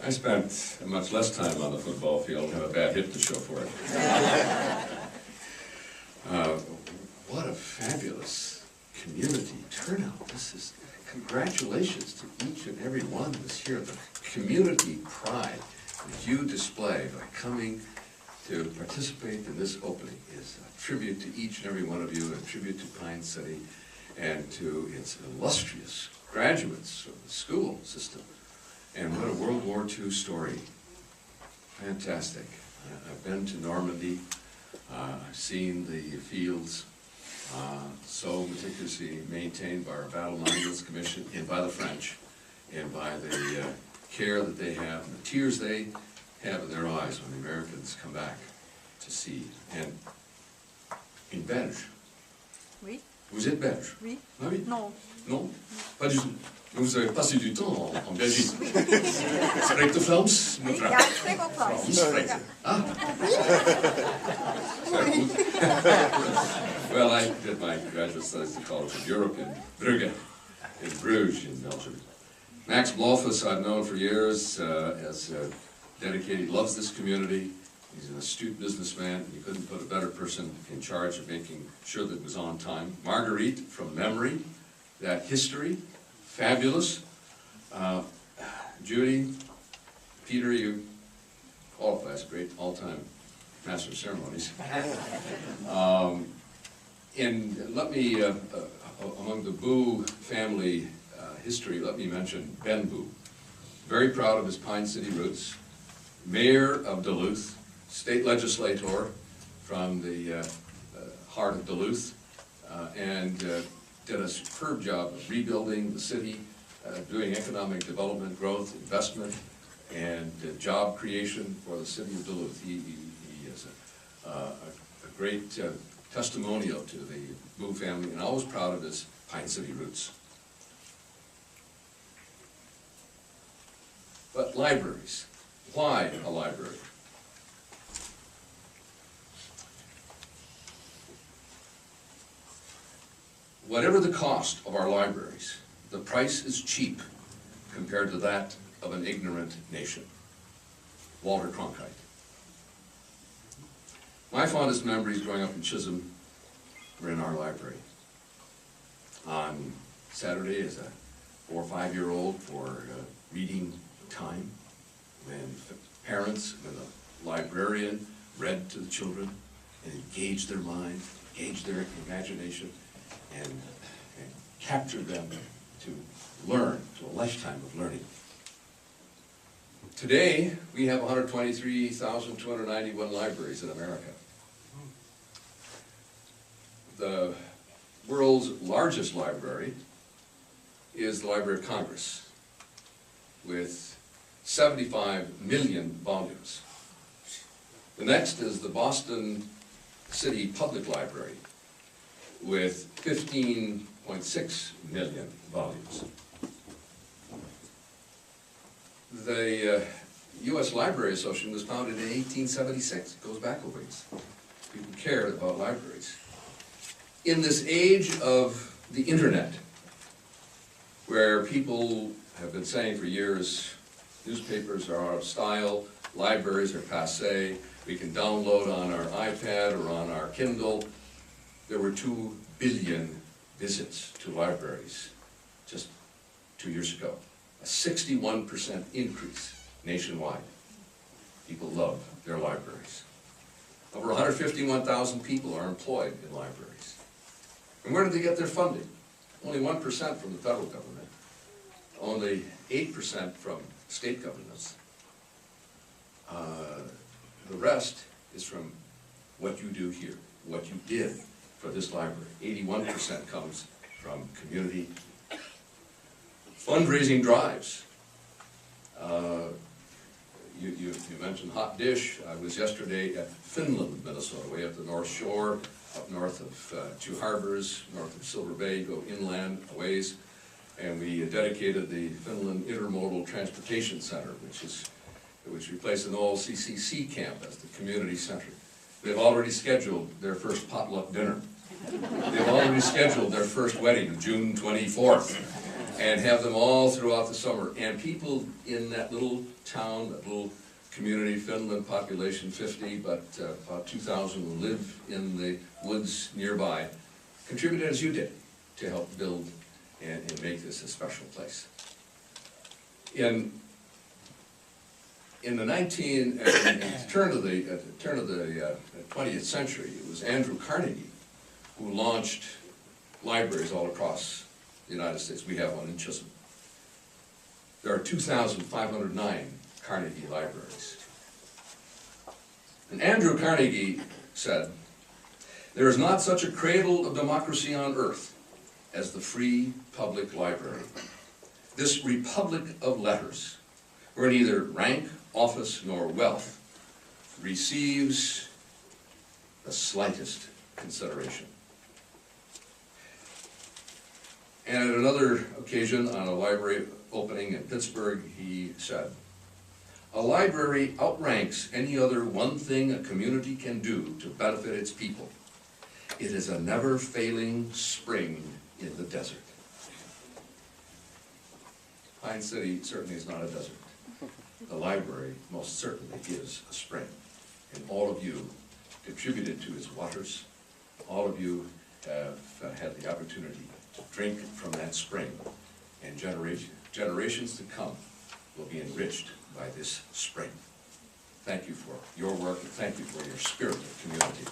I spent much less time on the football field and have a bad hip to show for it. What a fabulous community turnout. Congratulations to each and every one that's here. The community pride that you display by coming to participate in this opening is a tribute to each and every one of you, a tribute to Pine City and to its illustrious graduates of the school system. And what a World War II story. Fantastic. I've been to Normandy. I've seen the fields so meticulously maintained by our Battle Monuments Commission and by the French, and by the care that they have and the tears they have in their eyes when the Americans come back to see. And in Belge. Oui. Vous êtes belge? Oui. Ah oui? Non. Non? Pas du tout. Vous avez passé du temps en Belgique. Spreekt de Vlaams? Oui, ja, ik spreek ook Frans. Frans spreekt. Ah. Very good. Well, I did my graduate studies at the College of Europe in Brugge, in Bruges, in Belgium. Max Blofus I've known for years as dedicated. He loves this community. He's an astute businessman. You couldn't put a better person in charge of making sure that it was on time. Marguerite, from memory, that history, fabulous. Judy, Peter, you qualify as a great all-time master of ceremonies. And let me, among the Boo family history, let me mention Ben Boo. Very proud of his Pine City roots. Mayor of Duluth, state legislator from the heart of Duluth, and did a superb job of rebuilding the city, doing economic development, growth, investment, and job creation for the city of Duluth. He is a great testimonial to the Boo family, and always proud of his Pine City roots. But libraries, why a library? Whatever the cost of our libraries, the price is cheap compared to that of an ignorant nation. Walter Cronkite. My fondest memories growing up in Chisholm were in our library. On Saturday, as a 4 or 5-year-old, for reading time, when parents, when the librarian read to the children and engaged their mind, engaged their imagination, and captured them to learn, to a lifetime of learning. Today, we have 123,291 libraries in America. The world's largest library is the Library of Congress, with 75 million volumes. The next is the Boston City Public Library, with 15.6 million volumes. The U.S. Library Association was founded in 1876. It goes back a ways. People cared about libraries. In this age of the internet, where people have been saying for years, newspapers are out of style, libraries are passé, we can download on our iPad or on our Kindle. There were 2 billion visits to libraries just 2 years ago. A 61% increase nationwide. People love their libraries. Over 151,000 people are employed in libraries. And where did they get their funding? Only 1% from the federal government. Only 8% from state governments. The rest is from what you do here, what you did for this library. 81% comes from community fundraising drives. You mentioned Hot Dish. I was yesterday at Finland, Minnesota, way up the North Shore, up north of 2 harbors, north of Silver Bay, go inland a ways, and we dedicated the Finland Intermodal Transportation Center, which replaced an old CCC camp as the community center. They've already scheduled their first potluck dinner. They've already scheduled their first wedding, June 24th. and have them all throughout the summer. And people in that little town, that little community, Finland population 50, but about 2,000 who live in the woods nearby, contributed as you did to help build and make this a special place. In the turn of the 20th century, it was Andrew Carnegie who launched libraries all across the United States. We have one in Chisholm. There are 2,509 Carnegie libraries. And Andrew Carnegie said, "There is not such a cradle of democracy on earth as the free public library. This republic of letters, where neither rank, office, nor wealth receives the slightest consideration." And at another occasion, on a library opening in Pittsburgh, he said, "A library outranks any other one thing a community can do to benefit its people. It is a never-failing spring in the desert." Pine City certainly is not a desert. The library most certainly is a spring. And all of you contributed to its waters. All of you have had the opportunity to drink from that spring. And generations to come will be enriched by this spring. Thank you for your work, and thank you for your spirit of community.